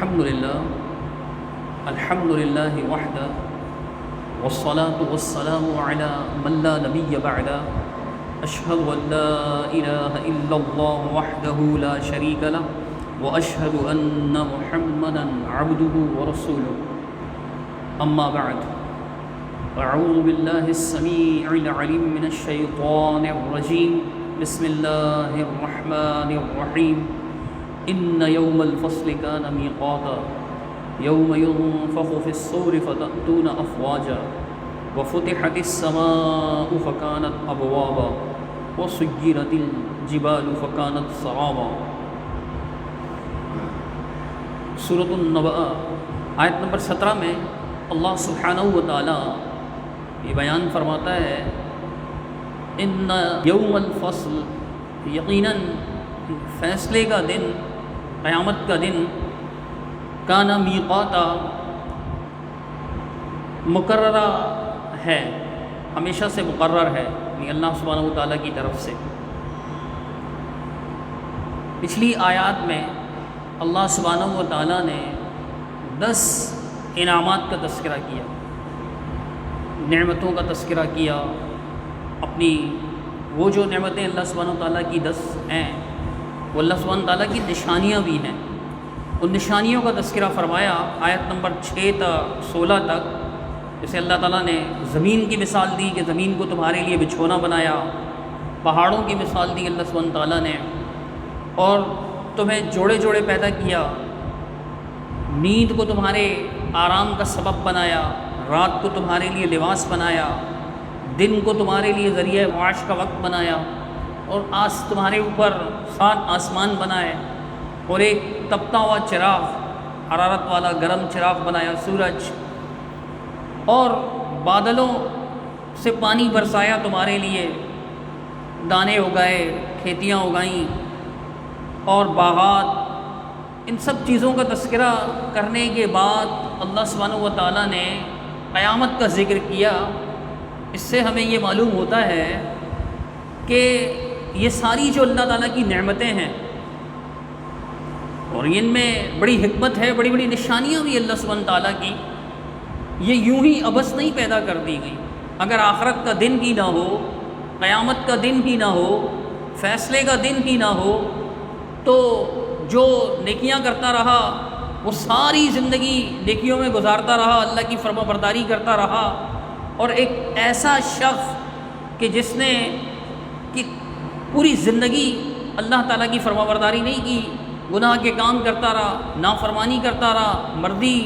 الحمد لله وحده والصلاة والسلام على من لا نبي بعده أشهد أن لا إله إلا الله وحده لا شريك له وأشهد أن محمدا عبده ورسوله أما بعد أعوذ بالله السميع العليم من الشيطان الرجيم بسم الله الرحمن الرحيم إن يوم الفصل كان ميقاتا يوم ينفخ في الصور فتأتون أفواجا وفتحت السماء فكانت أبوابا وسيرت الجبال فكانت سرابا. سورۃ النبأ آیت نمبر 17 میں اللہ سبحانہ و تعالی یہ بیان فرماتا ہے ان یوم الفصل، یقیناً فیصلے کا دن، قیامت کا دن، کان میقاتا مقررہ ہے، ہمیشہ سے مقرر ہے، یعنی اللہ سبحانہ و تعالیٰ کی طرف سے. پچھلی آیات میں اللہ سبحانہ و تعالیٰ نے 10 انعامات کا تذکرہ کیا، نعمتوں کا تذکرہ کیا، اپنی وہ جو نعمتیں اللہ سبحانہ و تعالیٰ کی 10 ہیں وہ اللہ سبحانہ و تعالیٰ کی نشانیاں بھی ہیں. ان نشانیوں کا تذکرہ فرمایا آیت نمبر 6 تا 16 تک. جیسے اللہ تعالیٰ نے زمین کی مثال دی کہ زمین کو تمہارے لیے بچھونا بنایا، پہاڑوں کی مثال دی اللہ سبحانہ و تعالیٰ نے، اور تمہیں جوڑے جوڑے پیدا کیا، نیند کو تمہارے آرام کا سبب بنایا، رات کو تمہارے لیے لباس بنایا، دن کو تمہارے لیے ذریعہ معاش کا وقت بنایا، اور تمہارے اوپر 7 آسمان بنائے، اور ایک تپتا ہوا چراغ، حرارت والا گرم چراغ بنایا سورج، اور بادلوں سے پانی برسایا تمہارے لیے، دانے اگائے، کھیتیاں اگائیں اور باغات. ان سب چیزوں کا تذکرہ کرنے کے بعد اللہ سبحانہ و تعالیٰ نے قیامت کا ذکر کیا. اس سے ہمیں یہ معلوم ہوتا ہے کہ یہ ساری جو اللہ تعالیٰ کی نعمتیں ہیں، اور ان میں بڑی حکمت ہے، بڑی بڑی نشانیاں بھی اللہ سبحانہ تعالیٰ کی، یہ یوں ہی ابس نہیں پیدا کر دی گئی. اگر آخرت کا دن ہی نہ ہو، قیامت کا دن ہی نہ ہو، فیصلے کا دن ہی نہ ہو، تو جو نیکیاں کرتا رہا وہ ساری زندگی نیکیوں میں گزارتا رہا، اللہ کی فرما برداری کرتا رہا، اور ایک ایسا شخص کہ جس نے کہ پوری زندگی اللہ تعالیٰ کی فرما برداری نہیں کی، گناہ کے کام کرتا رہا، نافرمانی کرتا رہا، مرضی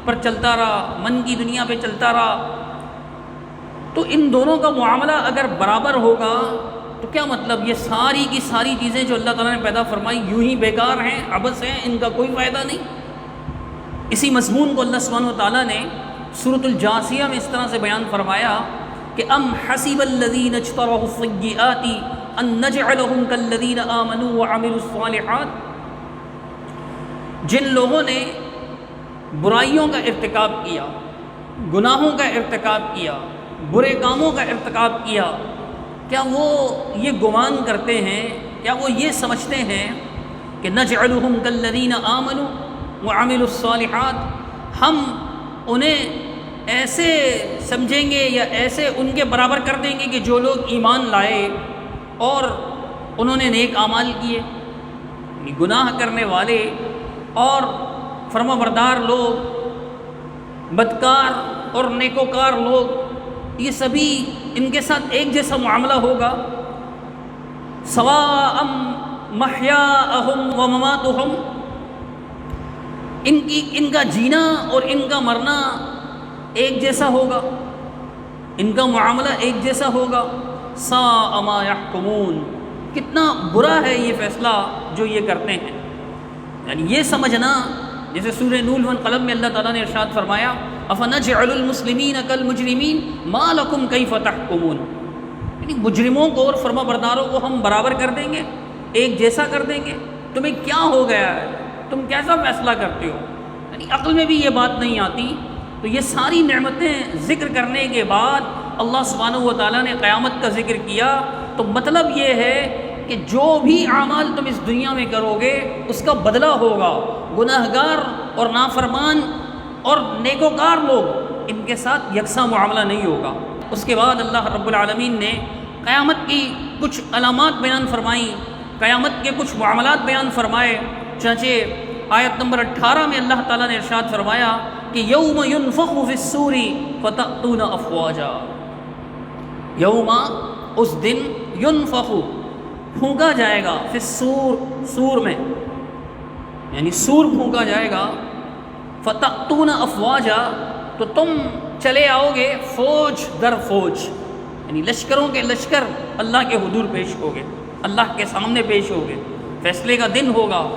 پر چلتا رہا، من کی دنیا پہ چلتا رہا، تو ان دونوں کا معاملہ اگر برابر ہوگا تو کیا مطلب یہ ساری کی ساری چیزیں جو اللہ تعالیٰ نے پیدا فرمائی یوں ہی بیکار ہیں، عبث ہیں، ان کا کوئی فائدہ نہیں. اسی مضمون کو اللہ سبحانہ و تعالیٰ نے سورۃ الجاثیہ میں اس طرح سے بیان فرمایا کہ ام حسب الذین اجترحوا السیئات ان نجعلہم کالذین آمنوا وعملوا الصالحات. جن لوگوں نے برائیوں کا ارتکاب کیا، گناہوں کا ارتکاب کیا، برے کاموں کا ارتکاب کیا، کیا وہ یہ گمان کرتے ہیں، کیا وہ یہ سمجھتے ہیں کہ نجعلہم کالذین آمنوا وعملوا الصالحات، ہم انہیں ایسے سمجھیں گے یا ایسے ان کے برابر کر دیں گے کہ جو لوگ ایمان لائے اور انہوں نے نیک اعمال کیے؟ گناہ کرنے والے اور فرما بردار لوگ، بدکار اور نیکوکار لوگ، یہ سبھی ان کے ساتھ ایک جیسا معاملہ ہوگا. سواء محیاہم و مماتہم، ان کا جینا اور ان کا مرنا ایک جیسا ہوگا، ان کا معاملہ ایک جیسا ہوگا. ساء ما یحکمون، کتنا برا ہے یہ فیصلہ جو یہ کرتے ہیں. یعنی یہ سمجھنا، جیسے سورہ نون والقلم میں اللہ تعالیٰ نے ارشاد فرمایا افنجعل المسلمین کالمجرمین ما لکم کیف تحکمون، یعنی مجرموں کو اور فرما برداروں کو ہم برابر کر دیں گے، ایک جیسا کر دیں گے. تمہیں کیا ہو گیا ہے، تم کیسا فیصلہ کرتے ہو؟ یعنی عقل میں بھی یہ بات نہیں آتی. تو یہ ساری نعمتیں ذکر کرنے کے بعد اللہ سبحانہ و تعالیٰ نے قیامت کا ذکر کیا، تو مطلب یہ ہے کہ جو بھی اعمال تم اس دنیا میں کرو گے اس کا بدلہ ہوگا. گناہگار اور نافرمان اور نیکوکار لوگ، ان کے ساتھ یکساں معاملہ نہیں ہوگا۔ اس کے بعد اللہ رب العالمین نے قیامت کی کچھ علامات بیان فرمائیں، قیامت کے کچھ معاملات بیان فرمائے۔ چنانچہ آیت نمبر 18 میں اللہ تعالیٰ نے ارشاد فرمایا کہ یوم ینفخ فی الصور فتأتون افواجا، یوم اس دن، ینفخ پھونکا جائے گا، فی الصور سور میں، یعنی سور پھونکا جائے گا، فتأتون افواجا تو تم چلے آؤ گے فوج در فوج، یعنی لشکروں کے لشکر اللہ کے حضور پیش ہوگے، اللہ کے سامنے پیش ہوگے، فیصلے کا دن ہوگا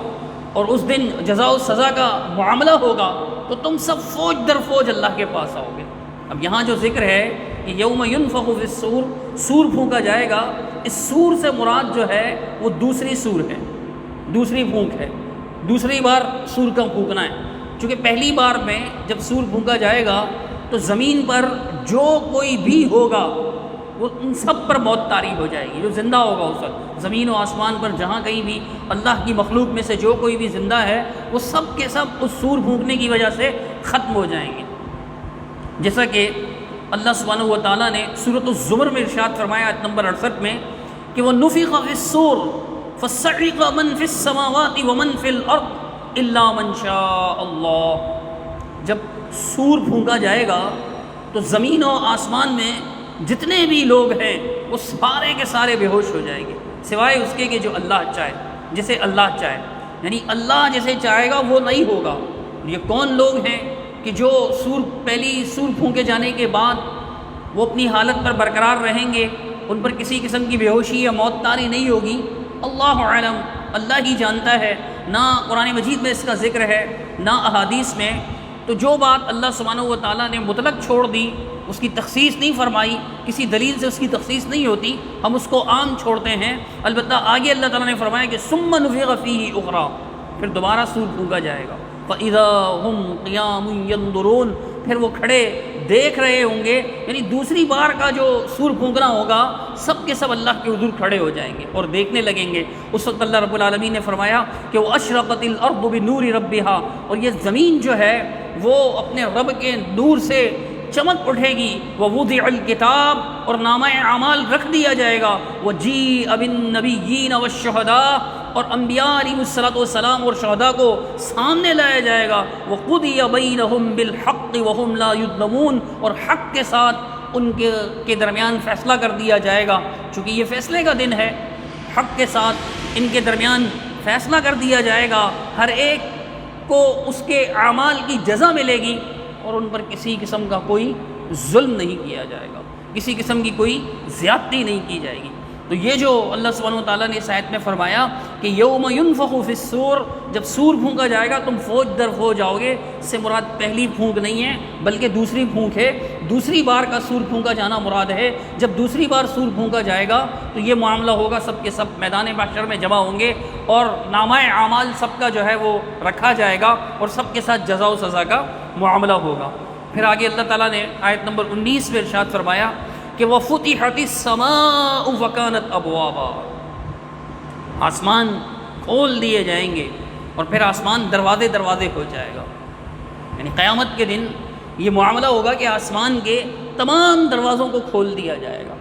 اور اس دن جزا و سزا کا معاملہ ہوگا، تو تم سب فوج در فوج اللہ کے پاس آؤ گے۔ اب یہاں جو ذکر ہے کہ یوم ینفخ فی الصور، سور پھونکا جائے گا، اس سور سے مراد جو ہے وہ دوسری سور ہے، دوسری پھونک ہے، دوسری بار سور کا پھونکنا ہے۔ چونکہ پہلی بار میں جب سور پھونکا جائے گا تو زمین پر جو کوئی بھی ہوگا وہ ان سب پر موت طاری ہو جائے گی، جو زندہ ہوگا اس وقت زمین و آسمان پر جہاں کہیں بھی اللہ کی مخلوق میں سے جو کوئی بھی زندہ ہے وہ سب کے سب اس سور پھونکنے کی وجہ سے ختم ہو جائیں گے۔ جیسا کہ اللہ سبحانہ و تعالیٰ نے سورۃ الزمر میں ارشاد فرمایا آیت نمبر 68 میں کہ وَنُفِخَ فِي الصُّورِ فَصَعِقَ مَن فِي السَّمَاوَاتِ وَمَن فِي الْأَرْضِ إِلَّا مَن شَاءَ اللَّهُ، جب سور پھونکا جائے گا تو زمین و آسمان میں جتنے بھی لوگ ہیں وہ سارے کے سارے بے ہوش ہو جائیں گے، سوائے اس کے کہ جو اللہ چاہے، جسے اللہ چاہے، یعنی اللہ جسے چاہے گا وہ نہیں ہوگا۔ یہ کون لوگ ہیں کہ جو پہلی سور پھونکے جانے کے بعد وہ اپنی حالت پر برقرار رہیں گے، ان پر کسی قسم کی بے ہوشی یا موت طاری نہیں ہوگی؟ اللہ عالم، اللہ ہی جانتا ہے، نہ قرآن مجید میں اس کا ذکر ہے نہ احادیث میں۔ تو جو بات اللہ سبحانہ و تعالیٰ نے مطلق چھوڑ دی، اس کی تخصیص نہیں فرمائی، کسی دلیل سے اس کی تخصیص نہیں ہوتی، ہم اس کو عام چھوڑتے ہیں۔ البتہ آگے اللہ تعالیٰ نے فرمایا کہ ثم نفخ فیہ اخری، پھر دوبارہ سور پھونکا جائے گا، فَإِذَا هُمْ قِيَامٌ يَنظُرُونَ، پھر وہ کھڑے دیکھ رہے ہوں گے، یعنی دوسری بار کا جو سور پھونکنا ہوگا سب کے سب اللہ کے حضور کھڑے ہو جائیں گے اور دیکھنے لگیں گے۔ اس وقت اللہ رب العالمین نے فرمایا کہ وَأَشْرَقَتِ الْأَرْضُ بِنُورِ رَبِّهَا، اور یہ زمین جو ہے وہ اپنے رب کے نور سے چمک اٹھے گی، وَوُضِعَ الْكِتَابُ، اور نامہ اعمال رکھ دیا جائے گا، وَجِيءَ بِالنَّبِيِّينَ وَالشُّهَدَاءِ، اور انبیاء علیہ السلام اور شہداء کو سامنے لایا جائے گا، وَقُضِيَ بَيْنَهُم بِالْحَقِّ وَهُمْ لَا يُظْلَمُونَ، اور حق کے ساتھ ان کے درمیان فیصلہ کر دیا جائے گا، چونکہ یہ فیصلے کا دن ہے، حق کے ساتھ ان کے درمیان فیصلہ کر دیا جائے گا، ہر ایک کو اس کے اعمال کی جزا ملے گی، اور ان پر کسی قسم کا کوئی ظلم نہیں کیا جائے گا، کسی قسم کی کوئی زیادتی نہیں کی جائے گی۔ تو یہ جو اللہ سبحانہ و تعالیٰ نے اس آیت میں فرمایا کہ یوم ینفخ فی الصور، جب سور پھونکا جائے گا تم فوج در فوج آؤ گے، اس سے مراد پہلی پھونک نہیں ہے بلکہ دوسری پھونک ہے، دوسری بار کا سور پھونکا جانا مراد ہے۔ جب دوسری بار سور پھونکا جائے گا تو یہ معاملہ ہوگا، سب کے سب میدان محشر میں جمع ہوں گے اور نامہ اعمال سب کا جو ہے وہ رکھا جائے گا اور سب کے ساتھ جزا و سزا کا معاملہ ہوگا۔ پھر آگے اللہ تعالیٰ نے آیت نمبر 19 میں ارشاد فرمایا کہ وَفُتِحَتِ السَّمَاءُ وَكَانَتْ أَبْوَابًا، آسمان کھول دیے جائیں گے اور پھر آسمان دروازے دروازے ہو جائے گا، یعنی قیامت کے دن یہ معاملہ ہوگا کہ آسمان کے تمام دروازوں کو کھول دیا جائے گا۔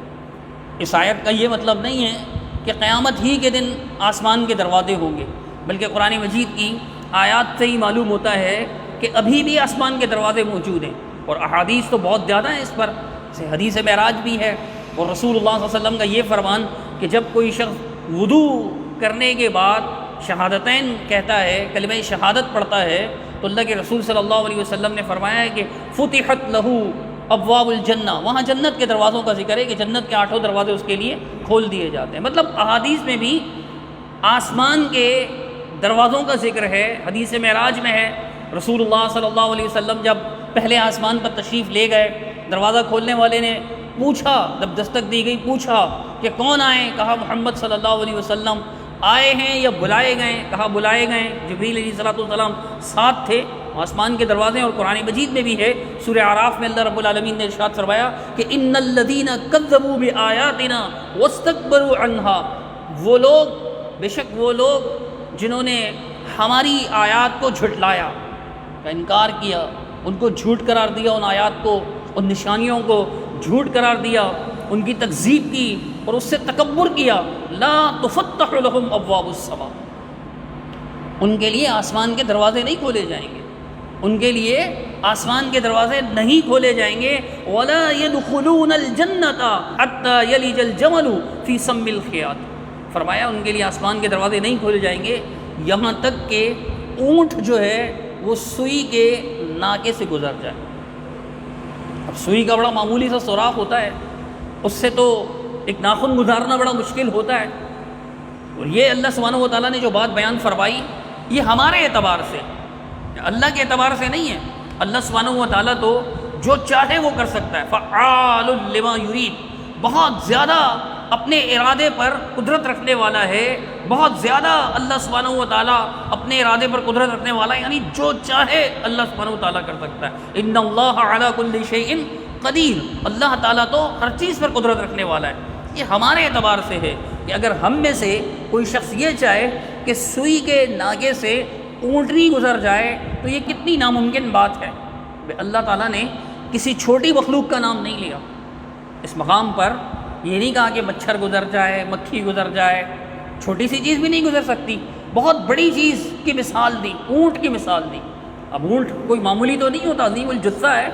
اس آیت کا یہ مطلب نہیں ہے کہ قیامت ہی کے دن آسمان کے دروازے ہوں گے، بلکہ قرآن مجید کی آیات سے ہی معلوم ہوتا ہے کہ ابھی بھی آسمان کے دروازے موجود ہیں، اور احادیث تو بہت زیادہ ہیں اس پر، جیسے حدیث معراج بھی ہے، اور رسول اللہ صلی اللہ علیہ وسلم کا یہ فرمان کہ جب کوئی شخص وضو کرنے کے بعد شہادتین کہتا ہے، کلمہ شہادت پڑھتا ہے، تو اللہ کے رسول صلی اللہ علیہ وسلم نے فرمایا ہے کہ فتحت لہو ابواب الجنہ، وہاں جنت کے دروازوں کا ذکر ہے کہ جنت کے 8 دروازے اس کے لیے کھول دیے جاتے ہیں۔ مطلب احادیث میں بھی آسمان کے دروازوں کا ذکر ہے، حدیث معراج میں ہے، رسول اللہ صلی اللہ علیہ وسلم جب پہلے آسمان پر تشریف لے گئے، دروازہ کھولنے والے نے پوچھا، جب دستک دی گئی پوچھا کہ کون آئے، کہا محمد صلی اللہ علیہ وسلم آئے ہیں یا بلائے گئے، کہا بلائے گئے، جبریل علیہ السلام ساتھ تھے۔ آسمان کے دروازے، اور قرآن مجید میں بھی ہے، سورہ اعراف میں اللہ رب العالمین نے ارشاد فرمایا کہ ان الذین کذبوا بآیاتنا واستکبروا عنها، وہ لوگ، بے شک وہ لوگ جنہوں نے ہماری آیات کو جھٹلایا، کا انکار کیا، ان کو جھوٹ قرار دیا، ان آیات کو، ان نشانیوں کو جھوٹ قرار دیا، ان کی تکذیب کی اور اس سے تکبر کیا، لا تفتح لهم ابواب السماء، ان کے لیے آسمان کے دروازے نہیں کھولے جائیں گے، ان کے لیے آسمان کے دروازے نہیں کھولے جائیں گے، ولا يدخلون الجنة حتى يلج الجمل في سم الخياط، فرمایا ان کے لیے آسمان کے دروازے نہیں کھولے جائیں گے یہاں تک کہ اونٹ جو ہے وہ سوئی کے ناکے سے گزر جائے۔ اب سوئی کا بڑا معمولی سا سوراخ ہوتا ہے، اس سے تو ایک ناخن گزارنا بڑا مشکل ہوتا ہے، اور یہ اللہ سبحانہ و تعالیٰ نے جو بات بیان فرمائی یہ ہمارے اعتبار سے، اللہ کے اعتبار سے نہیں ہے۔ اللہ سبحانہ و تعالیٰ تو جو چاہے وہ کر سکتا ہے، فعال لما یرید، بہت زیادہ اپنے ارادے پر قدرت رکھنے والا ہے، بہت زیادہ اللہ سبحانہ و تعالیٰ اپنے ارادے پر قدرت رکھنے والا ہے، یعنی جو چاہے اللہ سبحانہ و تعالیٰ کر سکتا ہے۔ ان اللہ علی کل شیء قدیر، اللہ تعالیٰ تو ہر چیز پر قدرت رکھنے والا ہے۔ یہ ہمارے اعتبار سے ہے کہ اگر ہم میں سے کوئی شخص یہ چاہے کہ سوئی کے ناگے سے اونٹنی گزر جائے تو یہ کتنی ناممکن بات ہے۔ اللہ تعالیٰ نے کسی چھوٹی مخلوق کا نام نہیں لیا اس مقام پر، یہ نہیں کہا کہ مچھر گزر جائے، مکھی گزر جائے، چھوٹی سی چیز بھی نہیں گزر سکتی، بہت بڑی چیز کی مثال دی، اونٹ کی مثال دی۔ اب اونٹ کوئی معمولی تو نہیں ہوتا، عظیم الجثہ ہے،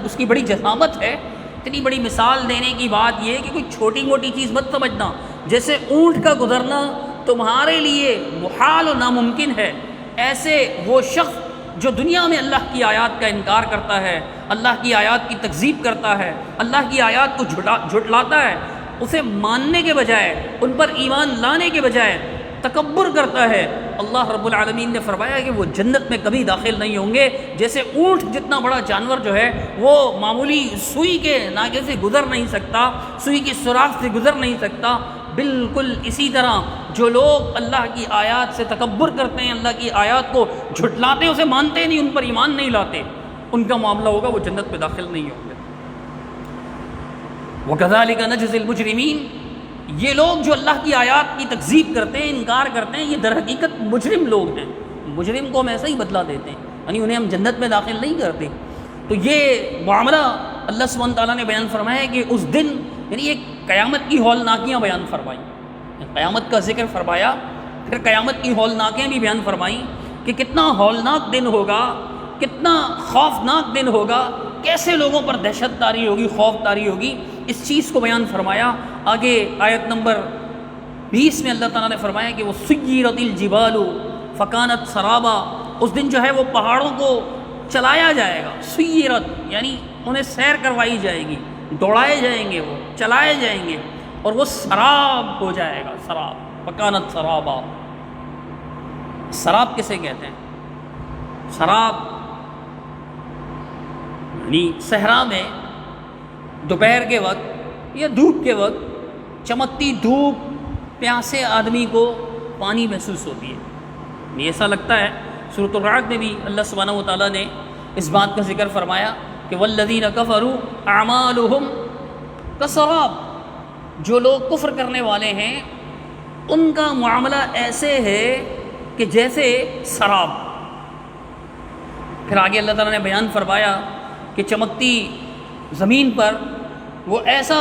اس کی بڑی جسامت ہے، اتنی بڑی مثال دینے کی بات یہ ہے کہ کوئی چھوٹی موٹی چیز مت سمجھنا، جیسے اونٹ کا گزرنا تمہارے لیے محال و ناممکن ہے، ایسے وہ شخص جو دنیا میں اللہ کی آیات کا انکار کرتا ہے، اللہ کی آیات کی تکذیب کرتا ہے، اللہ کی آیات کو جھٹلاتا ہے، اسے ماننے کے بجائے، ان پر ایمان لانے کے بجائے تکبر کرتا ہے، اللہ رب العالمین نے فرمایا کہ وہ جنت میں کبھی داخل نہیں ہوں گے۔ جیسے اونٹ جتنا بڑا جانور جو ہے وہ معمولی سوئی کے ناگے سے گزر نہیں سکتا، سوئی کی سوراخ سے گزر نہیں سکتا، بالکل اسی طرح جو لوگ اللہ کی آیات سے تکبر کرتے ہیں، اللہ کی آیات کو جھٹلاتے ہیں، اسے مانتے نہیں، ان پر ایمان نہیں لاتے، ان کا معاملہ ہوگا وہ جنت میں داخل نہیں ہوں گے۔ وَكَذَلِكَ نَجْزِي الْمُجْرِمِينَ، یہ لوگ جو اللہ کی آیات کی تکذیب کرتے ہیں، انکار کرتے ہیں، یہ در حقیقت مجرم لوگ ہیں۔ مجرم کو ہم ایسا ہی بدلہ دیتے ہیں، یعنی انہیں ہم جنت میں داخل نہیں کرتے۔ تو یہ معاملہ اللہ سبحانہ تعالیٰ نے بیان فرمایا کہ اس دن، یعنی ایک قیامت کی ہولناکیاں بیان فرمائیں، قیامت کا ذکر فرمایا، پھر قیامت کی ہولناکیاں بھی بیان فرمائیں کہ کتنا ہولناک دن ہوگا، کتنا خوفناک دن ہوگا، کیسے لوگوں پر دہشت طاری ہوگی، خوف طاری ہوگی، اس چیز کو بیان فرمایا۔ آگے آیت نمبر 20 میں اللہ تعالیٰ نے فرمایا کہ وہ سیرت الجبال فکانت سرابا، اس دن جو ہے وہ پہاڑوں کو چلایا جائے گا، سیرت یعنی انہیں سیر کروائی جائے گی، دوڑائے جائیں گے، وہ چلائے جائیں گے، اور وہ سراب ہو جائے گا، سراب، فکانت سرابا۔ سراب کسے کہتے ہیں؟ سراب یعنی صحرا میں دوپہر کے وقت یا دھوپ کے وقت چمکتی دھوپ پیاسے آدمی کو پانی محسوس ہوتی ہے، ایسا لگتا ہے۔ سورۃ الرعد میں بھی اللہ سبحانہ و تعالیٰ نے اس بات کا ذکر فرمایا کہ والذین کفروا اعمالهم کسراب، جو لوگ کفر کرنے والے ہیں ان کا معاملہ ایسے ہے کہ جیسے سراب۔ پھر آگے اللہ تعالیٰ نے بیان فرمایا کہ چمکتی زمین پر وہ ایسا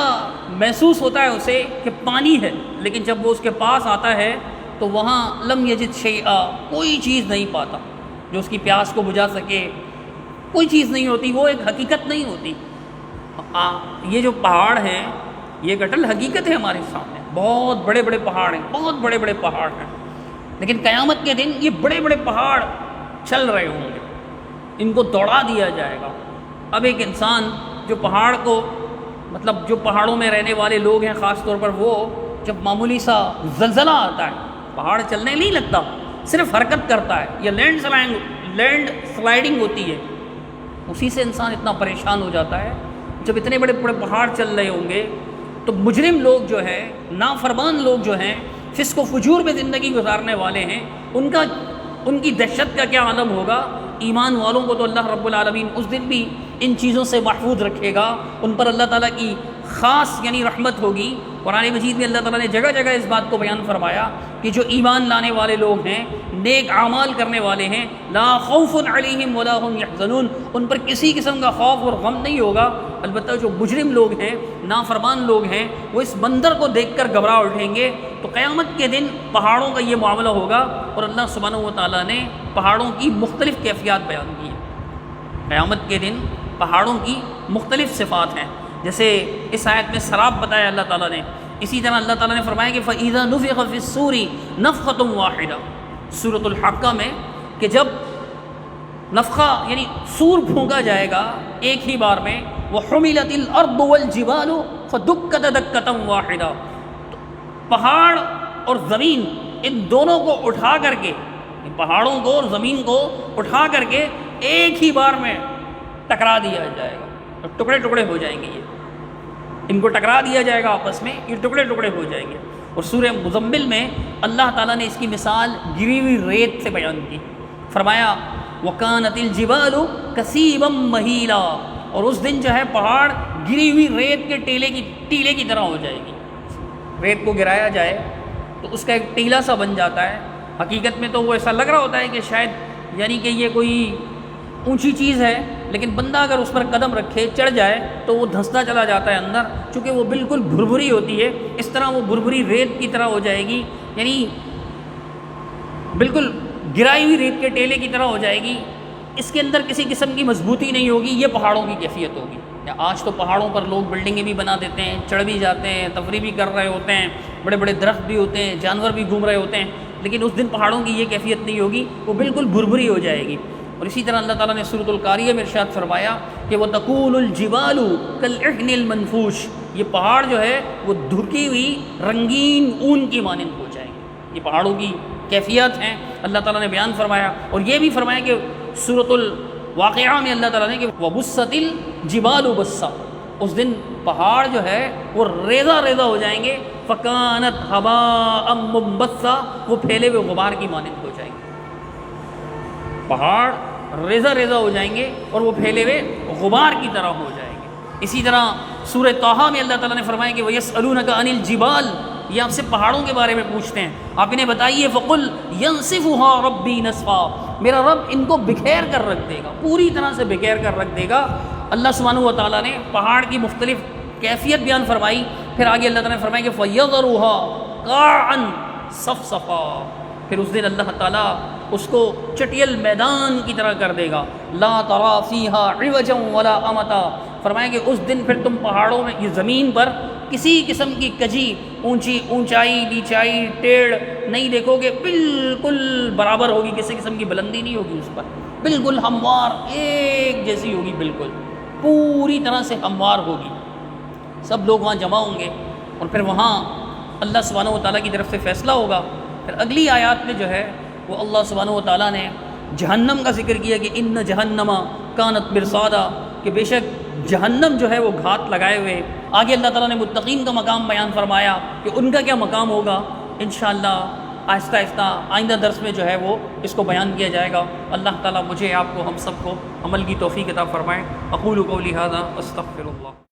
محسوس ہوتا ہے اسے کہ پانی ہے، لیکن جب وہ اس کے پاس آتا ہے تو وہاں لم یجد شیئا، کوئی چیز نہیں پاتا جو اس کی پیاس کو بجھا سکے، کوئی چیز نہیں ہوتی، وہ ایک حقیقت نہیں ہوتی۔ یہ جو پہاڑ ہیں یہ ایک اٹل حقیقت ہے ہمارے سامنے، بہت بڑے بڑے پہاڑ ہیں، بہت بڑے بڑے پہاڑ ہیں، لیکن قیامت کے دن یہ بڑے بڑے پہاڑ چل رہے ہوں گے، ان کو دوڑا دیا جائے گا۔ اب ایک انسان جو پہاڑ کو، مطلب جو پہاڑوں میں رہنے والے لوگ ہیں خاص طور پر، وہ جب معمولی سا زلزلہ آتا ہے پہاڑ چلنے نہیں لگتا، صرف حرکت کرتا ہے، یا لینڈ سلائڈنگ ہوتی ہے، اسی سے انسان اتنا پریشان ہو جاتا ہے۔ جب اتنے بڑے بڑے پہاڑ چل رہے ہوں گے تو مجرم لوگ جو ہیں، نافرمان لوگ جو ہیں، فسق و فجور میں زندگی گزارنے والے ہیں، ان کی دہشت کا کیا عالم ہوگا۔ ایمان والوں کو تو اللہ رب العالمین اس دن بھی ان چیزوں سے محفوظ رکھے گا، ان پر اللہ تعالیٰ کی خاص یعنی رحمت ہوگی۔ قرآن مجید میں اللہ تعالیٰ نے جگہ جگہ اس بات کو بیان فرمایا کہ کہ جو ایمان لانے والے لوگ ہیں، نیک اعمال کرنے والے ہیں، لا خوف علیہم ولا هم يحزنون، ان پر کسی قسم کا خوف اور غم نہیں ہوگا۔ البتہ جو مجرم لوگ ہیں، نافرمان لوگ ہیں، وہ اس بندر کو دیکھ کر گھبرا اٹھیں گے۔ تو قیامت کے دن پہاڑوں کا یہ معاملہ ہوگا، اور اللہ سبحانہ و تعالیٰ نے پہاڑوں کی مختلف کیفیات بیان کی ہیں۔ قیامت کے دن پہاڑوں کی مختلف صفات ہیں، جیسے اس آیت میں سراب بتایا اللہ تعالیٰ نے، اسی طرح اللہ تعالیٰ نے فرمایا کہ فَإِذَا نُفِخَ فِي الصُّورِ نَفْخَةٌ وَاحِدَةٌ، سورۃ الحاقہ میں، کہ جب نفخہ یعنی سور پھونکا جائے گا ایک ہی بار میں، وَحُمِلَتِ الْأَرْضُ وَالْجِبَالُ فَدُكَّتْ دَكَّةً وَاحِدَةً، پہاڑ اور زمین ان دونوں کو اٹھا کر کے، پہاڑوں کو اور زمین کو اٹھا کر کے ایک ہی بار میں ٹکرا دیا جائے گا، اور ٹکڑے ٹکڑے ہو جائیں گے، ان کو ٹکرا دیا جائے گا آپس میں، یہ ٹکڑے ٹکڑے ہو جائیں گے۔ اور سورہ مزمل میں اللہ تعالیٰ نے اس کی مثال گری ہوئی ریت سے بیان کی، فرمایا وَكَانَتِ الْجِبَالُ كَثِيبًا مَهِيلًا، اور اس دن جو ہے پہاڑ گری ہوئی ریت کے ٹیلے کی طرح ہو جائے گی۔ ریت کو گرایا جائے تو اس کا ایک ٹیلا سا بن جاتا ہے، حقیقت میں تو وہ ایسا لگ رہا ہوتا ہے کہ شاید یعنی کہ یہ کوئی اونچی چیز ہے، لیکن بندہ اگر اس پر قدم رکھے چڑھ جائے تو وہ دھنستا چلا جاتا ہے اندر، چونکہ وہ بالکل بھربھری ہوتی ہے، اس طرح وہ بھربھری ریت کی طرح ہو جائے گی، یعنی بالکل گرائی ہوئی ریت کے ٹیلے کی طرح ہو جائے گی، اس کے اندر کسی قسم کی مضبوطی نہیں ہوگی۔ یہ پہاڑوں کی کیفیت ہوگی۔ آج تو پہاڑوں پر لوگ بلڈنگیں بھی بنا دیتے ہیں، چڑھ بھی جاتے ہیں، تفریح بھی کر رہے ہوتے ہیں، بڑے بڑے درخت بھی ہوتے ہیں، جانور بھی گھوم رہے ہوتے ہیں، لیکن اس دن پہاڑوں کی یہ کیفیت نہیں ہوگی، وہ بالکل بھربھری ہو جائے گی۔ اور اسی طرح اللہ تعالیٰ نے سورۃ القاریہ میں ارشاد فرمایا کہ وَتَكُونُ الْجِبَالُ كَالْعِهْنِ الْمَنْفُوشِ، یہ پہاڑ جو ہے وہ دھرکی ہوئی رنگین اون کی مانند ہو جائیں گے۔ یہ پہاڑوں کی کیفیت ہیں، اللہ تعالیٰ نے بیان فرمایا۔ اور یہ بھی فرمایا کہ سورۃ الواقعہ میں اللہ تعالیٰ نے کہ وَبُسَّتِ الْجِبَالُ بَسًّا، اس دن پہاڑ جو ہے وہ ریزہ ریزہ ہو جائیں گے، فَكَانَتْ هَبَاءً مُنبَثًّا، وہ پھیلے ہوئے غبار کی مانند ہو جائیں گے۔ پہاڑ ریزہ ریزہ ہو جائیں گے اور وہ پھیلے ہوئے غبار کی طرح ہو جائیں گے۔ اسی طرح سورہ طٰہٰ میں اللہ تعالیٰ نے فرمایا کہ وَيَسْأَلُونَكَ عَنِ الْجِبَالِ، یہ آپ سے پہاڑوں کے بارے میں پوچھتے ہیں، آپ انہیں بتائیے فَقُلْ يَنْسِفُهَا رَبِّي نَسْفًا، میرا رب ان کو بکھیر کر رکھ دے گا، پوری طرح سے بکھیر کر رکھ دے گا۔ اللہ سبحانہ و تعالیٰ نے پہاڑ کی مختلف کیفیت بیان فرمائی، پھر آگے اللہ تعالیٰ نے فرمایا کہ فَيَذَرُهَا قَاعًا صَفْصَفًا، پھر اس دن اللہ تعالیٰ اس کو چٹیل میدان کی طرح کر دے گا، لا ترى فيها عوجا ولا امتا، فرمایا کہ اس دن پھر تم پہاڑوں میں، یہ زمین پر کسی قسم کی کجی، اونچائی نیچائی ٹیڑھ نہیں دیکھو گے، بالکل برابر ہوگی، کسی قسم کی بلندی نہیں ہوگی اس پر، بالکل ہموار ایک جیسی ہوگی، بالکل پوری طرح سے ہموار ہوگی۔ سب لوگ وہاں جمع ہوں گے اور پھر وہاں اللہ سبحانہ و تعالیٰ کی طرف سے فیصلہ ہوگا۔ پھر اگلی آیات میں جو ہے وہ اللہ سبحانہ و تعالیٰ نے جہنم کا ذکر کیا کہ ان جہنم کانت مرصادا، کہ بے شک جہنم جو ہے وہ گھات لگائے ہوئے۔ آگے اللہ تعالیٰ نے متقین کا مقام بیان فرمایا کہ ان کا کیا مقام ہوگا، انشاءاللہ آہستہ آہستہ آئندہ درس میں جو ہے وہ اس کو بیان کیا جائے گا۔ اللہ تعالیٰ مجھے آپ کو ہم سب کو عمل کی توفیق عطا فرمائے۔ اقول قولی ھذا استغفر اللہ۔